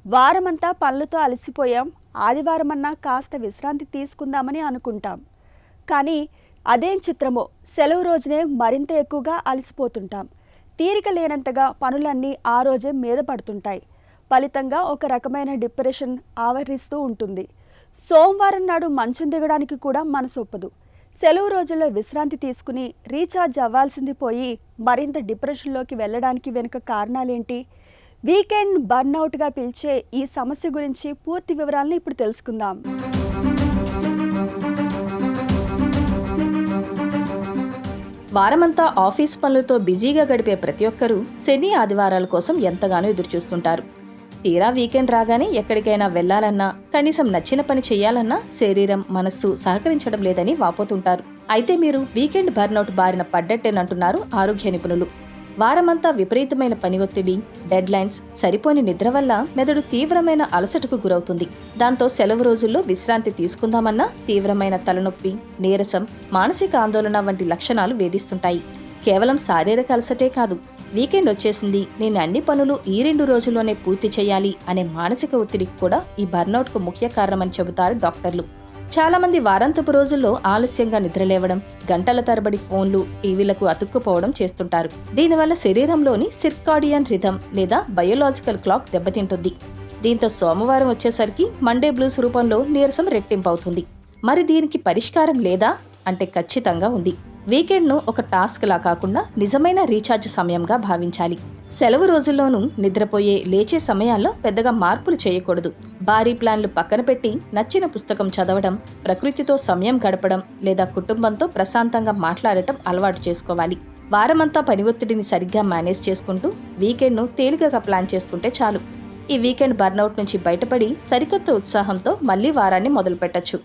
వారమంతా పనులతో అలసిపోయాం, ఆదివారమన్నా కాస్త విశ్రాంతి తీసుకుందామని అనుకుంటాం. కానీ అదేం చిత్రమో, సెలవు రోజునే మరింత ఎక్కువగా అలసిపోతుంటాం. తీరిక లేనంతగా పనులన్నీ ఆ రోజే మీద పడుతుంటాయి. ఫలితంగా ఒక రకమైన డిప్రెషన్ ఆవరిస్తూ ఉంటుంది. సోమవారం నాడు మంచం దిగడానికి కూడా మనసు ఒప్పదు. సెలవు రోజుల్లో విశ్రాంతి తీసుకుని రీఛార్జ్ అవ్వాల్సింది పోయి మరింత డిప్రెషన్లోకి వెళ్ళడానికి వెనుక కారణాలేంటి? వీకెండ్ బర్న్అవుట్గా పిలిచే ఈ సమస్య గురించి పూర్తి వివరాలను ఇప్పుడు తెలుసుకుందాం. వారమంతా ఆఫీస్ పనులతో బిజీగా గడిపే ప్రతి ఒక్కరూ శని ఆదివారాల కోసం ఎంతగానో ఎదురుచూస్తుంటారు. తీరా వీకెండ్ రాగానే ఎక్కడికైనా వెళ్లాలన్నా, కనీసం నచ్చిన పని చెయ్యాలన్నా శరీరం, మనస్సు సహకరించడం లేదని వాపోతుంటారు. అయితే మీరు వీకెండ్ బర్న్అవుట్ బారిన పడ్డట్టేనంటున్నారు ఆరోగ్య నిపుణులు. వారమంతా విపరీతమైన పని ఒత్తిడి, డెడ్ లైన్స్, సరిపోని నిద్ర వల్ల మెదడు తీవ్రమైన అలసటకు గురవుతుంది. దాంతో సెలవు రోజుల్లో విశ్రాంతి తీసుకుందామన్నా తీవ్రమైన తలనొప్పి, నీరసం, మానసిక ఆందోళన వంటి లక్షణాలు వేధిస్తుంటాయి. కేవలం శారీరక అలసటే కాదు, వీకెండ్ వచ్చేసింది, నేను అన్ని పనులు ఈ 2 రోజుల్లోనే పూర్తి చేయాలి అనే మానసిక ఒత్తిడికి కూడా ఈ బర్న్అవుట్కు ముఖ్య కారణమని చెబుతారు డాక్టర్లు. చాలా మంది వారాంతపు రోజుల్లో ఆలస్యంగా నిద్రలేవడం, గంటల తరబడి ఫోన్లు, టీవీలకు అతుక్కుపోవడం చేస్తుంటారు. దీనివల్ల శరీరంలోని సిర్కాడియన్ రిథం లేదా బయోలాజికల్ క్లాక్ దెబ్బతింటుంది. దీంతో సోమవారం వచ్చేసరికి మండే బ్లూస్ రూపంలో నీరసం రెట్టింపవుతుంది. మరి దీనికి పరిష్కారం లేదా అంటే ఖచ్చితంగా ఉంది. వీకెండ్ను ఒక టాస్క్ లా కాకుండా నిజమైన రీఛార్జ్ సమయంగా భావించాలి. సెలవు రోజుల్లోనూ నిద్రపోయే, లేచే సమయాల్లో పెద్దగా మార్పులు చేయకూడదు. భారీ ప్లాన్లు పక్కన పెట్టి నచ్చిన పుస్తకం చదవడం, ప్రకృతితో సమయం గడపడం లేదా కుటుంబంతో ప్రశాంతంగా మాట్లాడటం అలవాటు చేసుకోవాలి. వారమంతా పని ఒత్తిడిని సరిగ్గా మేనేజ్ చేసుకుంటూ వీకెండ్ను తేలికగా ప్లాన్ చేసుకుంటే చాలు. ఈ వీకెండ్ బర్న్అవుట్ నుంచి బయటపడి సరికొత్త ఉత్సాహంతో మళ్లీ వారాన్ని మొదలుపెట్టచ్చు.